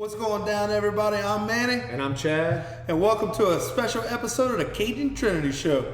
What's going down, everybody? I'm Manny. And I'm Chad. And welcome to a special episode of the Cajun Trinity Show.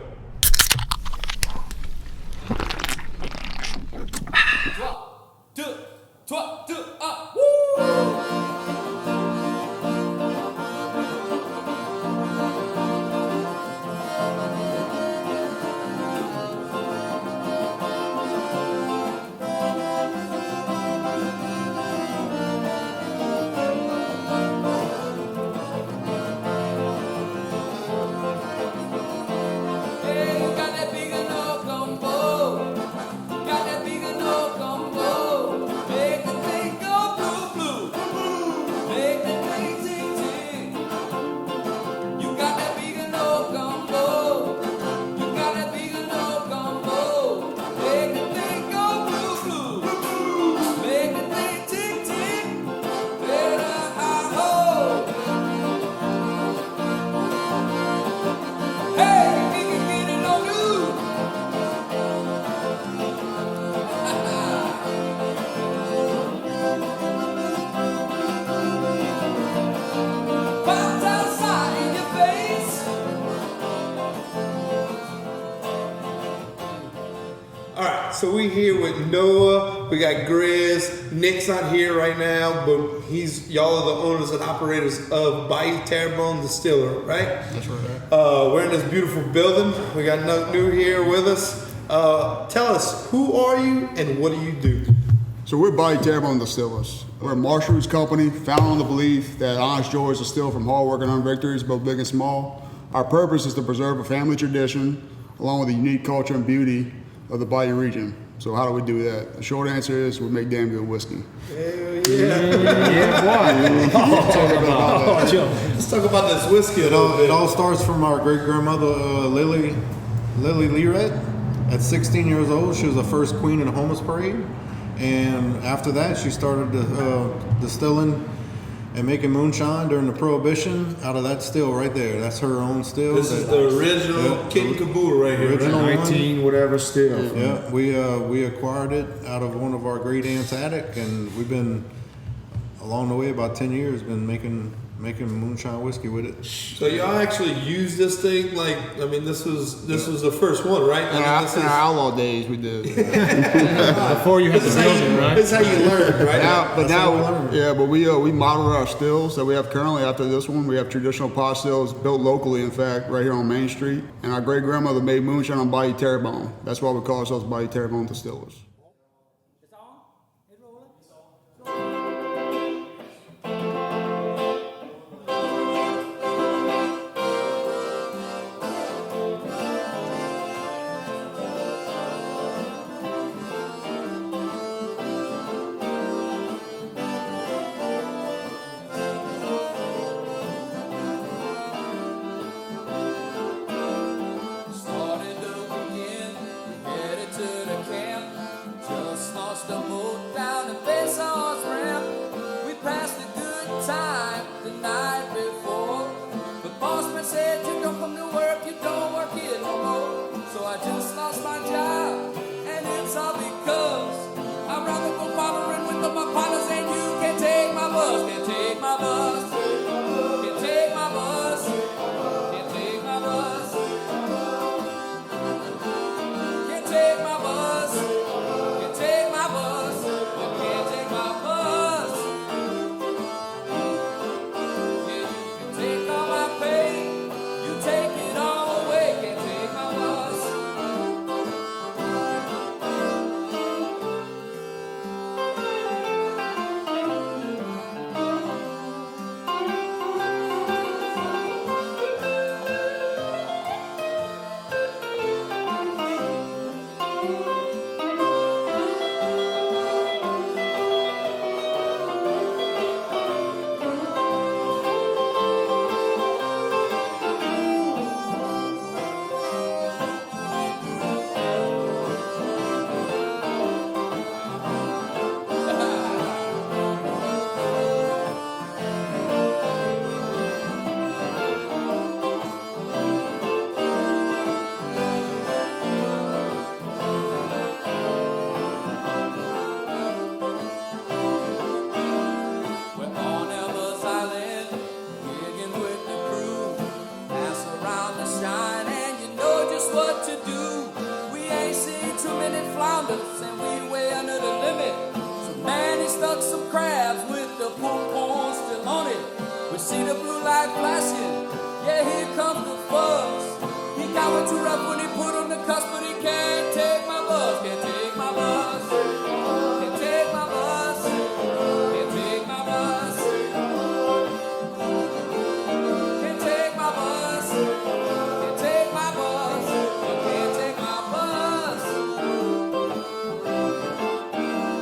So we here with Noah, we got Grizz, Nick's not here right now, but y'all are the owners and operators of Bayou Terrebonne Distillers, right? That's right. We're in this beautiful building. We got Nonc here with us. Tell us, who are you and what do you do? So we're Bayou Terrebonne Distillers. We're a marsh roots company founded on the belief that honest joy is distilled from hard work and earned victories, both big and small. Our purpose is to preserve a family tradition along with the unique culture and beauty of the Bayou region. So how do we do that? The short answer is we make damn good whiskey. Hell yeah. Let's talk about this whiskey. It all starts from our great-grandmother, Lily Lered. At 16 years old, she was the first queen in the Houma parade. And after that, she started distilling and making moonshine during the Prohibition out of that still right there. That's her own still. This is the original kit and caboodle right here. Original right? 19 whatever still. Yeah, we acquired it out of one of our great aunt's attic, and we've been along the way about 10 years been making moonshine whiskey with it. So y'all actually use this thing this was the first one, right? In our outlaw days, we did. Before you had to build it, right? This is how you learn, right? But we modeled our stills that we have currently after this one. We have traditional pot stills built locally, in fact, right here on Main Street. And our great grandmother made moonshine on Bayou Terrebonne. That's why we call ourselves Bayou Terrebonne Distillers. see the blue light flashing. Yeah, here comes the fuzz. He got one too rough when he put on the cuss, but he can't take my buzz. Can't take my buzz. Can't take my buzz. Can't take my buzz. Can't take my buzz. Can't take my buzz. You can't take my buzz.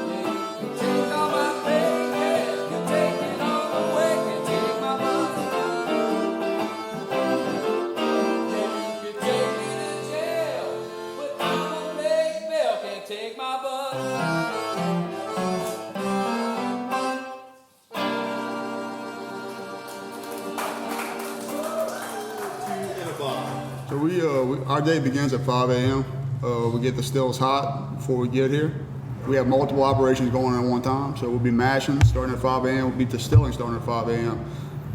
Yeah, you can take all my pain. Yeah, you can take it all away. Can't take my buzz. Yeah, you can take me to jail, but I won't make bail. Can't take my buzz. So our day begins at 5 a.m. We get the stills hot before we get here. We have multiple operations going on at one time. So we'll be mashing starting at 5 a.m. We'll be distilling starting at 5 a.m.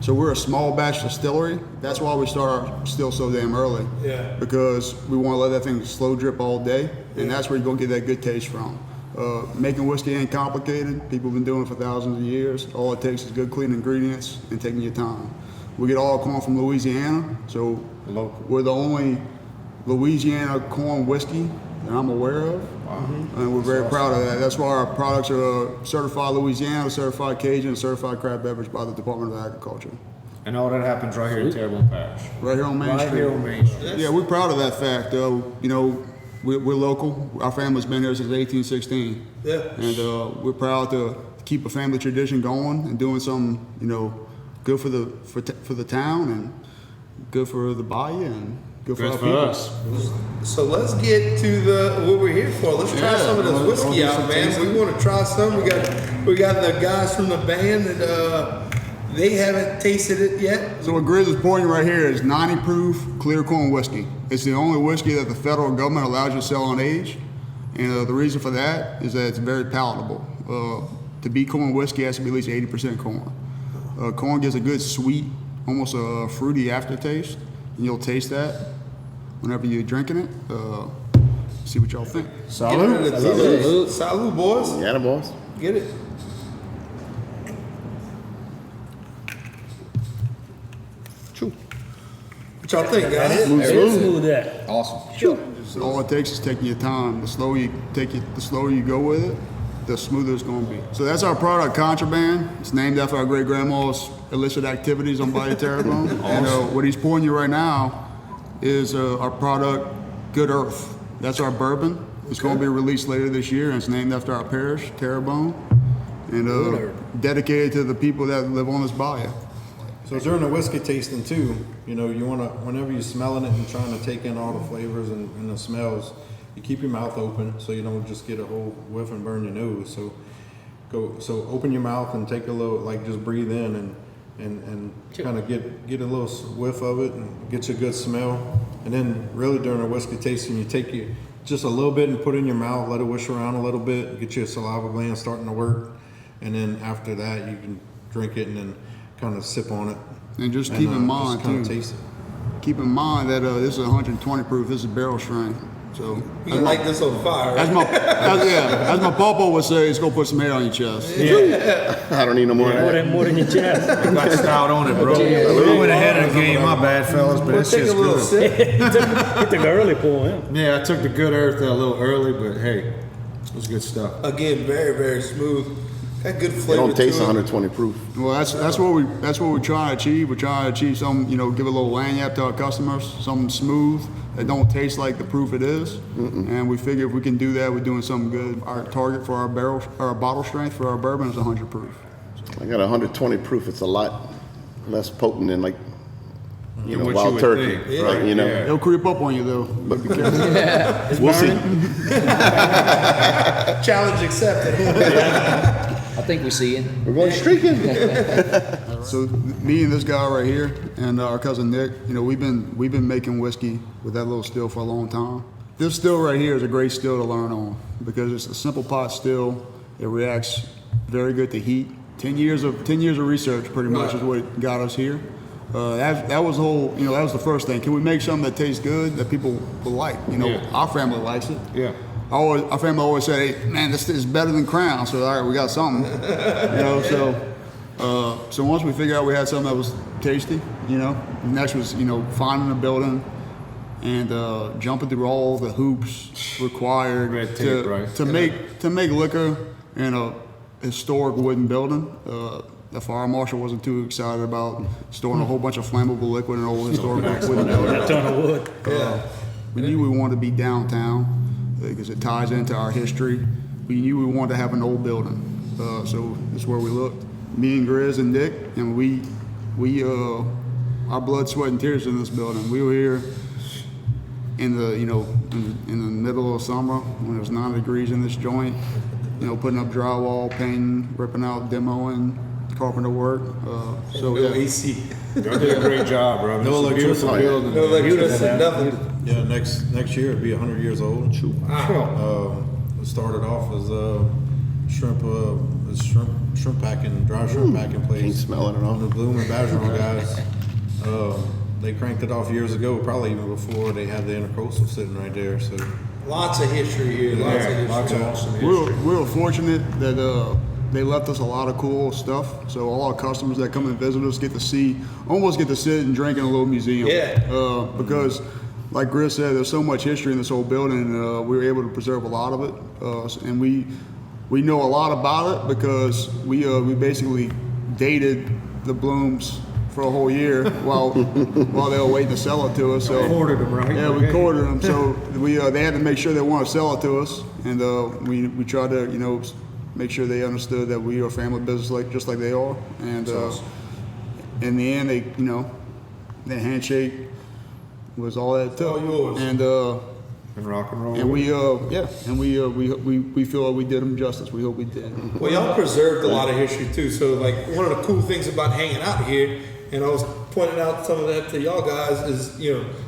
So we're a small batch distillery. That's why we start our still so damn early. Yeah. Because we want to let that thing slow drip all day, and that's where you're gonna get that good taste from. Making whiskey ain't complicated. People have been doing it for thousands of years. All it takes is good, clean ingredients and taking your time. We get all our corn from Louisiana, so we're the only Louisiana corn whiskey that I'm aware of. And we're very proud of that. That's why our products are certified Louisiana, certified Cajun, and certified craft beverage by the Department of Agriculture. And all that happens right here in Terrebonne Parish. Right here on Main Right Street. here on Main Street. Yeah, we're proud of that fact, though. You know, we're local. Our family's been here since 1816. Yeah. And we're proud to keep a family tradition going and doing something, you know, good for the town and good for the bayou and good for Good our for people. us. So let's get to what we're here for. Let's try Yeah, some of this let's whiskey do out, some man. tasting. We want to try some. We got the guys from the band that they haven't tasted it yet. So what Grizz is pouring right here is 90 proof clear corn whiskey. It's the only whiskey that the federal government allows you to sell on age. And the reason for that is that it's very palatable. To be corn whiskey, it has to be at least 80% corn. Corn gives a good sweet, almost a fruity aftertaste. And you'll taste that whenever you're drinking it. See what y'all think. Salud. Salud, boys. Yeah, the boys. Get it. What y'all think, guys? Smooth that. Awesome. All it takes is taking your time. The slower you take it, the slower you go with it, the smoother it's going to be. So that's our product, Contraband. It's named after our great grandma's illicit activities on Bayou Terrebonne. And what he's pouring you right now is our product, Good Earth. That's our bourbon. It's going to be released later this year, and it's named after our parish, Terrebonne, and dedicated to the people that live on this bayou. So during the whiskey tasting too, you know, you want to, whenever you're smelling it and trying to take in all the flavors and the smells, you keep your mouth open so you don't just get a whole whiff and burn your nose. So open your mouth and take a little, like just breathe in and kind of get a little whiff of it and get you a good smell. And then really during the whiskey tasting, you take just a little bit and put it in your mouth, let it wish around a little bit, get your saliva gland starting to work. And then after that, you can drink it and then kind of sip on it. And just keep in mind, just kinda too, taste it. keep in mind that this is 120 proof. This is barrel strength. So You can light this on fire. as my papa would say, it's gonna put some hair on your chest. I don't need no more of that. More than your chest. Got stout on it, bro. I went ahead of the game, my bad, fellas, but We'll it's take a just little good. sip. He took an early pour, huh? Yeah, I took the Good Earth a little early, but hey, it was good stuff. Again, very, very smooth. Got good It flavor don't taste to it. 120 proof. Well, that's what we're trying to achieve. We're trying to achieve some, give a little lanyard to our customers, something smooth that don't taste like the proof it is. And we figure if we can do that, we're doing something good. Our target for our bottle strength for our bourbon is 100 proof. I got 120 proof. It's a lot less potent than like, Than what you wild would turkey, think. right? You know, Yeah. It'll creep up on you though. But be careful. we'll see. Challenge accepted. I think we see it. We're going streaking. So me and this guy right here and our cousin Nick, we've been making whiskey with that little still for a long time. This still right here is a great still to learn on because it's a simple pot still. It reacts very good to heat. 10 years of research pretty much is what got us here. That was the whole, that was the first thing. Can we make something that tastes good that people will like? Our family likes it. Yeah. Our family always said, "Hey, man, this is better than Crown." So all right, we got something. So So once we figured out we had something that was tasty, next was, finding a building and jumping through all the hoops required Red tape, right? to make liquor in a historic wooden building. The fire marshal wasn't too excited about storing a whole bunch of flammable liquid in an old historic wooden building. A ton of wood. We knew we wanted to be downtown because it ties into our history. We knew we wanted to have an old building, so that's where we looked. Me and Grizz and Nick, and we our blood, sweat, and tears in this building. We were here in the in the middle of summer when it was 9 degrees in this joint. Putting up drywall, painting, ripping out, demoing, carpenter work. So No yeah. AC. Y'all did a great job, bro. No It's a beautiful electricity. building. No electricity, nothing. Yeah, next year it'll be 100 years old. It started off as shrimp packing, dry shrimp packing place. Can't smell it at all. The Bloom and Bergeron guys. They cranked it off years ago, probably even before they had the Intercoastal sitting right there. So Lots of history here. Lots of history. Lots of awesome history. We were fortunate that they left us a lot of cool stuff. So all our customers that come and visit us almost get to sit and drink in a little museum. Yeah. Because, like Grizz said, there's so much history in this whole building. We were able to preserve a lot of it, and we know a lot about it because we basically dated the Blooms for a whole year while they were waiting to sell it to us. So Quartered them, right? yeah, we quartered them. So they had to make sure they want to sell it to us, and we tried to make sure they understood that we are a family business just like they are. And in the end, the handshake was all that it took. All yours. And rock and roll. and we feel like we did them justice. We hope we did. Well, y'all preserved a lot of history too. So, like, one of the cool things about hanging out here, and I was pointing out some of that to y'all guys, is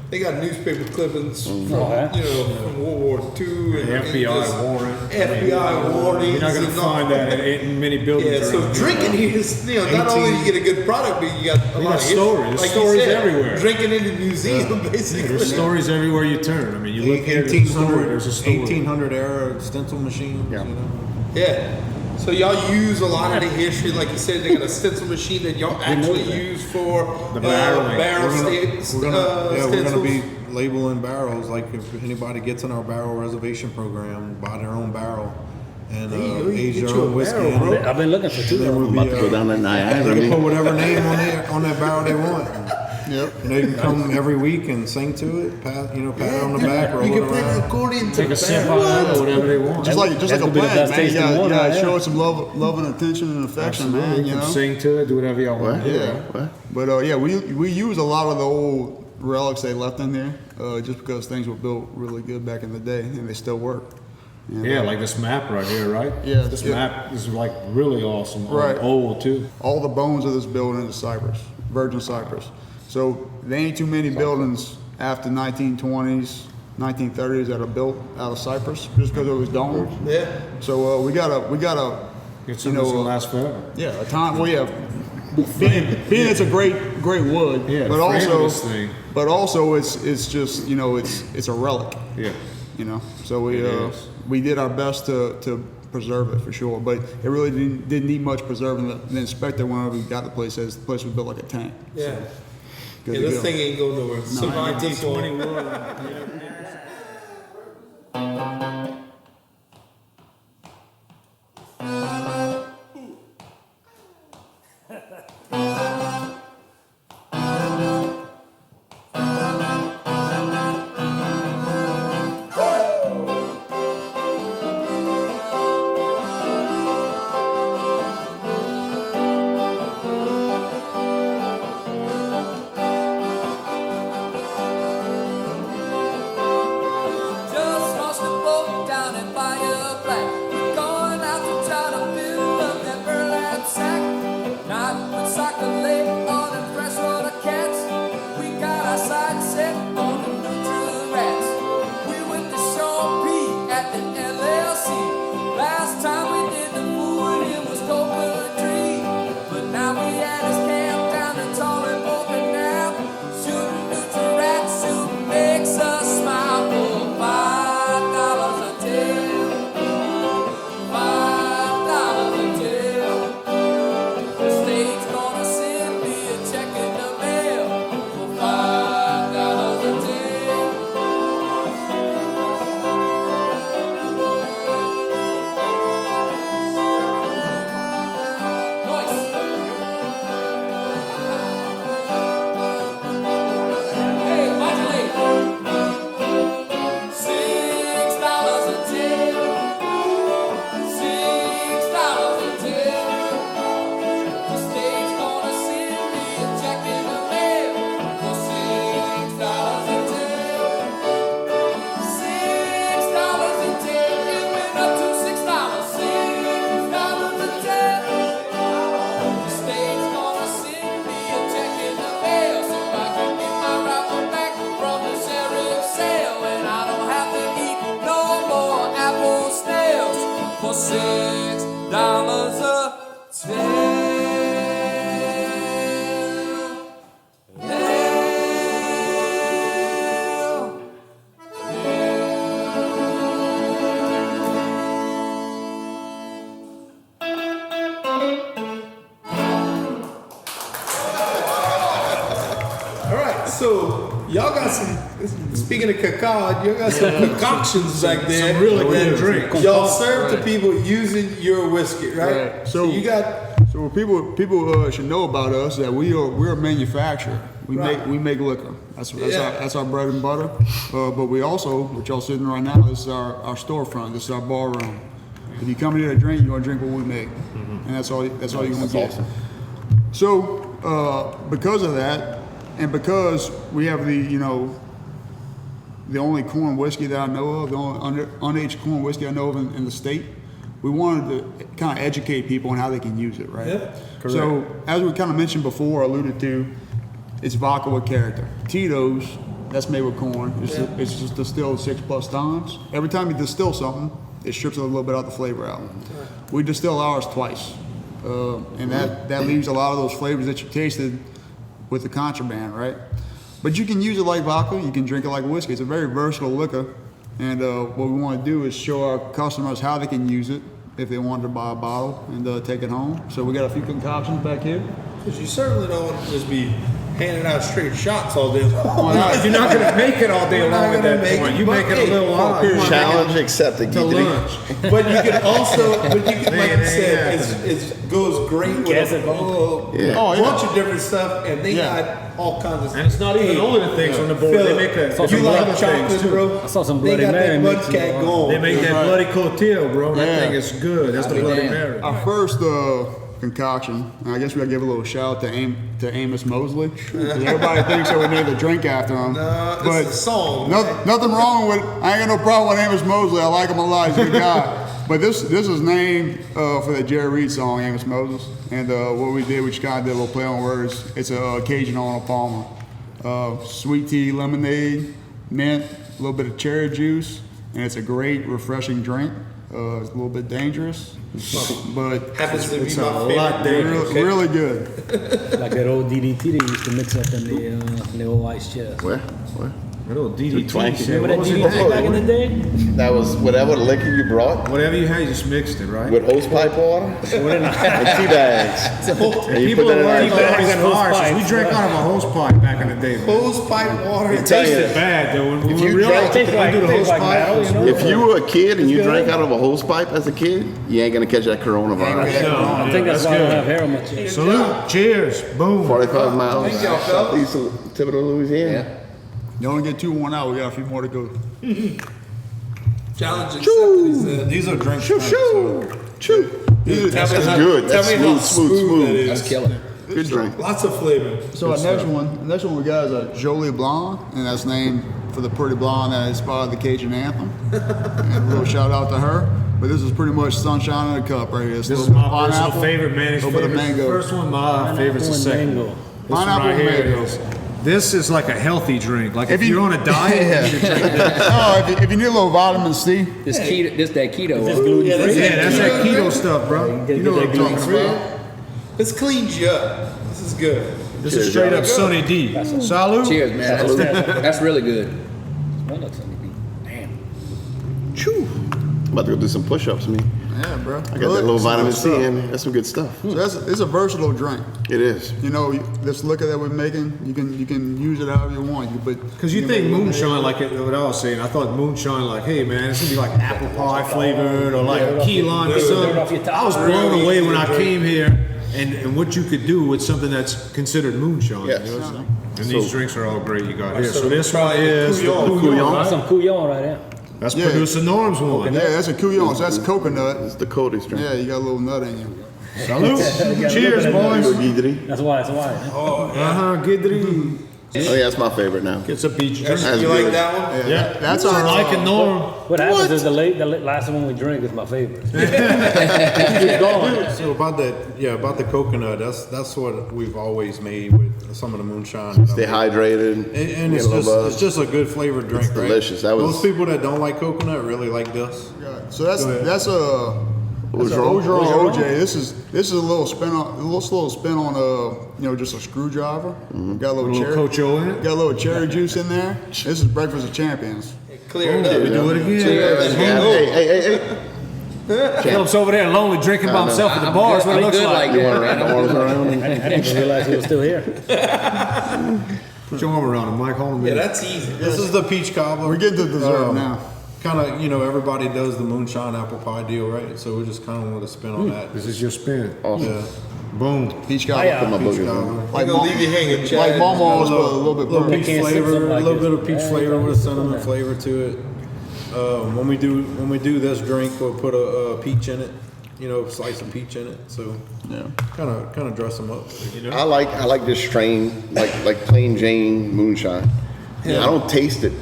they got newspaper clippings from from World War II and FBI warrant. FBI warnings. You're not going to and all- find that in many buildings. Yeah, so around here. drinking here is, not only you get a good product, but you got a lot got of history. stories. There's Like stories you said, everywhere. Drinking in the museum, basically. There's stories everywhere you turn. I mean, you look here, there's a story. There's a story. 1800 era stencil machines. Yeah. Yeah. So y'all use a lot of the history, like you said. They got a stencil machine that y'all actually use for The barreling. barrel We're gonna stencils. be labeling barrels. Like if anybody gets in our barrel reservation program, buy their own barrel and you age get their you a own whiskey. barrel, in bro. it. I've been looking for two. Then we'll I'm be, about to go down to Niagara. they can put man. whatever name on that barrel they want. Yep. And they can come every week and sing to it, pat it on the back, roll You it can play the around. accordion to Take the a sip barrel. out of it, whatever they want. Just like That a would be the plant, best man. You tasting gotta, one, you gotta yeah. show it some love and attention and affection, Absolutely. man. You can sing to it, do whatever y'all want. What? Yeah. What? But we use a lot of the old relics they left in there, just because things were built really good back in the day and they still work. And, Yeah, like this map right here, right? Yeah. This Yeah. map is like really awesome. Right. Old too. all the bones of this building is cypress, virgin cypress. So there ain't too many buildings after 1920s, 1930s that are built out of cypress just because it was domed. Yeah. So we gotta Get something that's gonna last forever. yeah, a time. Well, yeah, being it's a great wood, Yeah, but the frame of also this thing. it's just it's a relic. Yeah. So It is. we did our best to preserve it for sure, but it really didn't need much preserving. The inspector, whenever we got the place, says the place was built like a tank. Yeah. Good Yeah, to this go. thing ain't going nowhere. Survived this long. Just lost a boat down in Bayou Black. We're going out to try to fill up that burlap sack. Not with soccer So y'all got some. Speaking of cacao, you got some concoctions back there. Some really good drinks. Y'all serve to people using your whiskey, right? Right. So you got. So what people should know about us that we're a manufacturer. We make liquor. That's our bread and butter. But we also, what y'all sitting right now, this is our storefront. This is our bar room. If you come here to drink, you're gonna drink what we make, and that's all you're gonna get. awesome. So because of that, and because we have the only corn whiskey that I know of, the only unaged corn whiskey I know of in the state, we wanted to kind of educate people on how they can use it, right? Yep. So as we kind of mentioned before, alluded to, it's vodka with character. Tito's, that's made with corn. It's just distilled 6+ times. Every time you distill something, it strips a little bit of the flavor out. We distill ours twice, and that leaves a lot of those flavors that you tasted with the contraband, right? But you can use it like vodka. You can drink it like whiskey. It's a very versatile liquor. And what we want to do is show our customers how they can use it if they wanted to buy a bottle and take it home. So we got a few concoctions back here. Because you certainly don't want to just be handing out straight shots all day long. You're not going to make it all day long at that point. You make it a little while. Challenge accepted. To lunch. But you can also, like you said, it goes great with a bunch of different stuff, and they got all kinds of stuff. And it's not even only the things on the board. They make you like chocolate, bro? I saw some They Bloody got Mary that mix, mudcat going. They make that bloody cocktail, bro. That Yeah. thing is good. That's the Bloody Mary. Our first concoction, and I guess we gotta give a little shout out to Amos Mosley. 'Cause everybody thinks that we named the drink after him. It's a song. Nothing wrong with. I ain't got no problem with Amos Mosley. I like him a lot. He's a good guy. But this is named for the Jerry Reed song, Amos Moses. And what we did, we just kind of did a little play on words. It's a Cajun Arnold Palmer. Sweet tea, lemonade, mint, a little bit of cherry juice, and it's a great, refreshing drink. It's a little bit dangerous, but Happens to be It's my a favorite. lot dangerous. really good. Like that old DDT they used to mix up in the old ice chest. Where? Little DDT Twanky. shit. Remember What that was it? DDT back in the day? That was whatever liquor you brought Whatever you had, you just mixed it, right? with hose pipe water and tea bags. And you People put are that worried in. about these hose bars. pipe. We drank out of a hose pipe back in the day. Man. Hose pipe water. Tell you, Tasted bad though. When we you realized drank- that we do the hose pipe, if you were a kid and you drank out of a hose pipe as a kid, you ain't gonna catch that coronavirus. I think that's why I don't have hair on my chest. salute, cheers, boom. 45 miles Thank y'all, fellas. southeast of Thibodaux, Louisiana. You don't get too worn out. We got a few more to go. Challenge accepted, he said. These are drinks. Choo. That's good. That's Tell me how smooth. that is. That's killer. Good drink. Lots of flavor. So the next one we got is a Jolie Blonde, and that's named for the pretty blonde that inspired the Cajun anthem. And a little shout out to her. But this is pretty much sunshine in a cup right here. It's a This is little bit my of personal pineapple, favorite, man. It's a little bit of mango. First one, my favorite's the second. Mango. This one Pineapple right here mango. is. This is like a healthy drink. Like if If you- you're on a diet, you should drink this. No, if you need a little vitamin C, This keto, this that keto. This gluten Yeah, free. Yeah, that's that keto stuff, bro. You know what I'm talking about? This cleans you up. This is good. This is straight up Sunny D. Salute. Cheers, man. That's really good. Smell like something. Damn. I'm about to go do some push-ups, man. yeah, bro. I got that little vitamin C in me. That's some good stuff. So it's a versatile drink. It is. You know, this liquor that we're making, you can use it however you want. Because you think moonshine, like what I was saying, I thought moonshine, like, hey man, it's gonna be like apple pie flavored or like key lime or something. I was blown away when I came here and what you could do with something that's considered moonshine. Yes. You know what I'm saying? And these drinks are all great you got here. So this one try is the Couillon. Couillon. That's some Couillon right there. That's Yeah. producer Norm's one. Yeah, that's a Couillon. So that's coconut. It's the Cody's drink. Yeah, you got a little nut in you. Salute. Cheers, boys. Guidry. That's why. Gidri. Oh yeah, that's my favorite now. It's a beach drink. That's You good. like that one? Yeah, That's I our like it, Norm. What happens is the last one we drink is my favorite. Keep going. So about the coconut. That's what we've always made with some of the moonshine. Stay hydrated. And get it's a little just buzz. it's just a good flavored drink, right? delicious. That was- Those people that don't like coconut really like this. So that's a Ogeron. Ogeron OJ. This is a little spin on just a screwdriver. Got a little cherry. Cocho in it. Got a little cherry juice in there. This is breakfast of champions. Clear it up. We do it again. Hey. Philip's over there lonely drinking by himself at the bar. That's what it I'm looks good like. like that, man. Arms around. I didn't even realize he was still here. Put your arm around him, Mike. Hold him Yeah, in. that's easy. This is the peach cobbler. We're getting to the dessert now. Kind of, you know, everybody does the moonshine apple pie deal, right? So we just kind of want to spin on that. This is your spin. Awesome. Yeah. Boom. Peach cobbler. Put my Peach boogie cobbler. on. Like gonna leave you hanging, Chad. Like Mama's, but a little bit little burnt. peach can't sip flavor, something like a little this. bit of peach flavor with a cinnamon flavor to it. When we do this drink, we'll put a peach in it. You know, slice of peach in it. So Yeah. kind of dress them up. I like this strain, like plain Jane moonshine. I don't taste it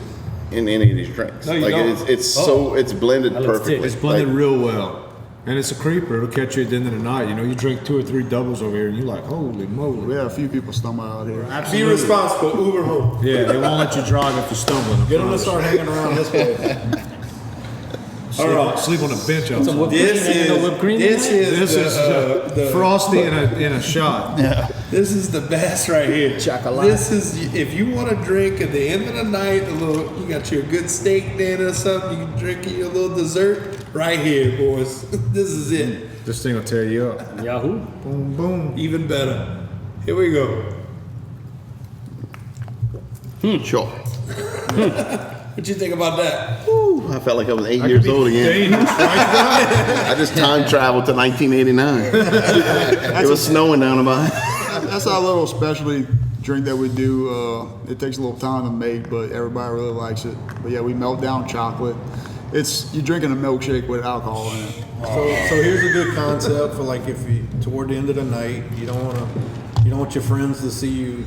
in any of these drinks. No, you like don't. it's blended That looks perfectly. It's blended Like, real well. And it's a creeper. It'll catch you at the end of the night. You know, you drink 2 or 3 doubles over here and you're like, holy moly. We had a few people stumble out here. Be Absolutely. responsible. Uber home. Yeah, they won't let you drive if you're stumbling. Get them to start hanging around this way. Sleep on a bench outside. Whipped This cream, ain't no is whipped cream in this there? is This is the frosty in a shot. this is the best right here. Chocolate. This is if you want to drink at the end of the night, you got your good steak dinner or something. You can drink your little dessert right here, boys. This is it. This thing will tear you up. Yahoo. Boom, boom. Even better. Here we go. Sure. What you think about that? Ooh, I felt like I was 8 years old again. Dangerous, right? I just time traveled to 1989. It was snowing down about. That's our little specialty drink that we do. It takes a little time to make, but everybody really likes it. But yeah, we melt down chocolate. You're drinking a milkshake with alcohol in it. So here's a good concept for like if you toward the end of the night you don't want your friends to see you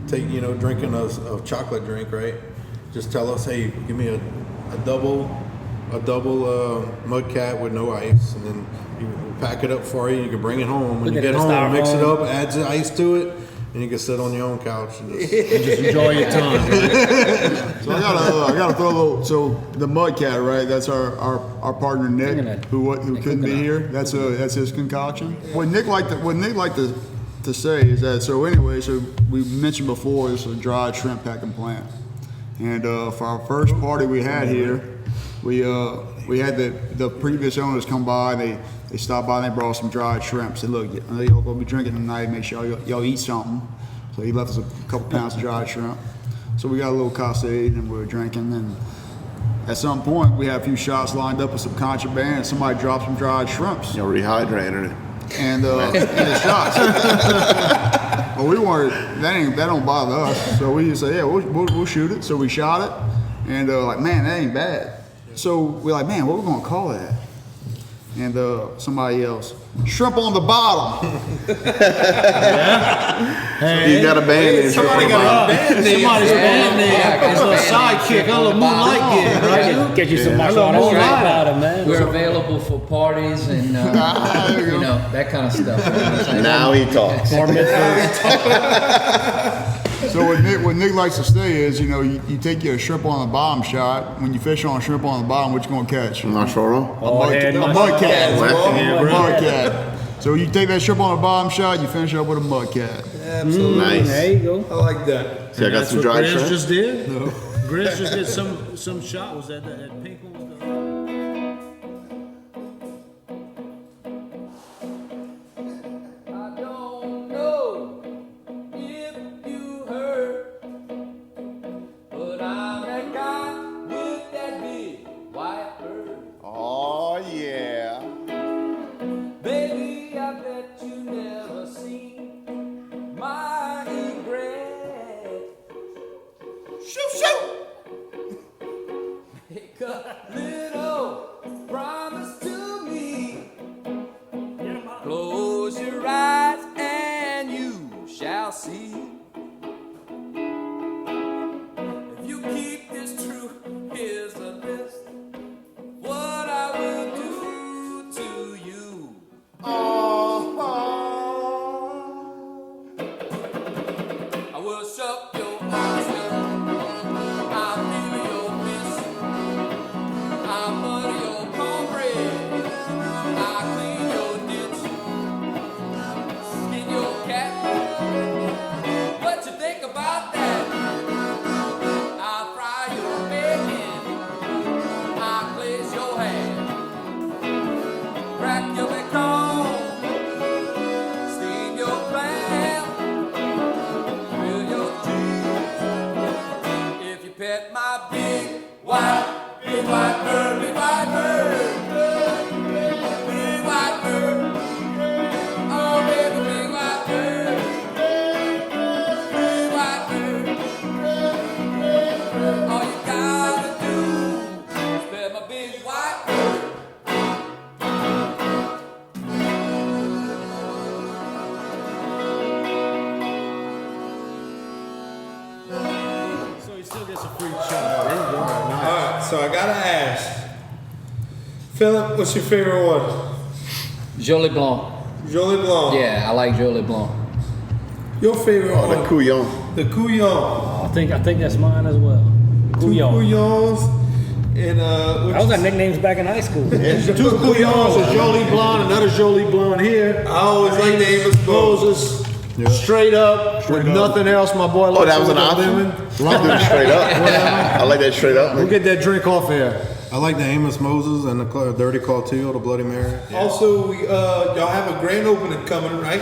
drinking a chocolate drink, right? Just tell us, hey, give me a double mud cat with no ice, and then you pack it up for you. You can bring it home. When you get home, mix it up, add the ice to it, and you can sit on your own couch and just Enjoy your time. So I gotta throw a little. So the mud cat, right? That's our partner Nick, who couldn't be here. That's his concoction. What Nick liked to say is that so we mentioned before this is a dried shrimp packing plant, and for our first party we had here, we had the previous owners come by. They stopped by and they brought some dried shrimp. Said, look, I know y'all gonna be drinking tonight. Make sure y'all eat something. So he left us a couple pounds of dried shrimp. So we got a little Cascade and we were drinking. And at some point, we had a few shots lined up with some contraband, and somebody dropped some dried shrimps You rehydrated it. and in the shots. Well, we weren't. That don't bother us. So we just say, yeah, we'll shoot it. So we shot it, and like, man, that ain't bad. So we're like, man, what we gonna call that? And somebody else, shrimp on the bottom. You got a band name. Somebody got a band name. Somebody's band name. It's a sidekick, a little moonlight gig, right? Get you some Yeah. marshmallow Hello, straight Moonlight. powder, man. We're available for parties and you know that kind of stuff. Now he talks. Bar mitzvahs. So what Nick likes to say is, you take your shrimp on the bottom shot. When you fish on a shrimp on the bottom, what you gonna catch? I'm not sure. A mud cat. Yeah, A bro. mud cat. So you take that shrimp on the bottom shot, you finish up with a mud cat. Absolutely. Nice. There you go. I like that. See, I got That's some what dried Grizz shrimp. just did? No. Grizz just did some shot. Was that pink one? Was the... I don't know if you heard, but I'm that guy with that big white bird. Oh yeah. Baby, I bet you never seen my regret. Shoot! Make a little promise to me. Close your eyes and you shall see. If you keep this true, here's a list. What I will do to you. I will shut your eyes shut. I'll feel your piss. I'll butter your cornbread. I'll clean your ditch. Skin your cat. What you think about that? I'll fry your bacon. I'll glaze your hair. Crack your bacon. Steam your clam. Grill your still gets a free shot. All right, so I gotta ask, Philip, what's your favorite one? Jolie Blanc. Jolie Blanc. Yeah, I like Jolie Blanc. Your favorite Oh, one? the Couillon. The Couillon. I think that's mine as well. Two Couillon. Couillons. And That was our nicknames back in high school. Two Couillons, a Jolie Blonde, another Jolie Blonde here. I always like the Amos Moses. Straight up, with nothing else, my boy. Oh, that was an likes option? lemon. I do it straight up. I like that straight up. We'll get that drink off here. I like the Amos Moses and the Dirty Cartel, the Bloody Mary. Also, we y'all have a grand opening coming, right?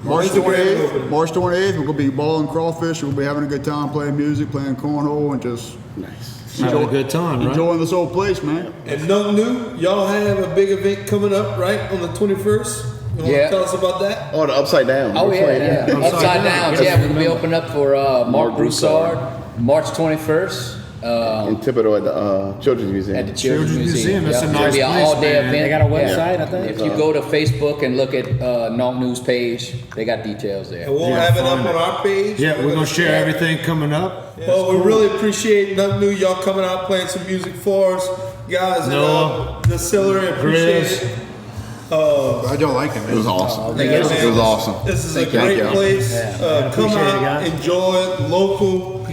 March When's the grand 28th. opening? March 28th. We're gonna be balling crawfish. We'll be having a good time playing music, playing cornhole, and just Having a good time, right? enjoying this old place, man. And Nonc New, y'all have a big event coming up, right, on the 21st? You want Yeah. to tell us about that? Oh, the Upside Down. Oh We're yeah, playing yeah. that. Upside down. Yeah, we're gonna be opening up for Mark Broussard, March 21st. In Thibodeau at the Children's Museum. At the Children's Children's Museum. Museum, that's a It's nice gonna be an place, all-day man. event. They got a website, Yeah. I think. If you go to Facebook and look at Nonc News page, they got details there. And we'll Yeah, have it up find on it. our page. Yeah, we're gonna share everything coming up. Well, we really appreciate Nonc New, y'all coming out playing some music for us. Guys, Noah, the distillery, appreciate Chris. it. Glad y'all like it, man. It was awesome. Yeah, It was man, awesome. This is a Thank you. great Thank you. place. Come Appreciate it, out, guys. enjoy it, local,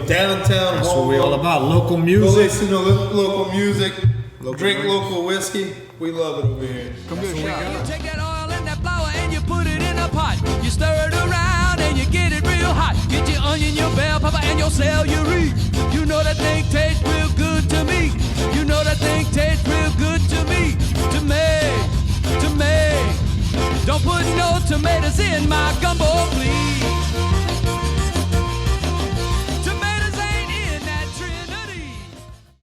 downtown. That's what we all about. Local Go music. listen to local music, drink local whiskey. We love it over here. Come get a shot. You take that oil and that flour and you put it in a pot. You stir it around and you get it real hot. Get your onion, your bell pepper, and your celery. You know that thing tastes real good to me. You know that thing tastes real good to me. To me. Don't put no tomatoes in my gumbo, please.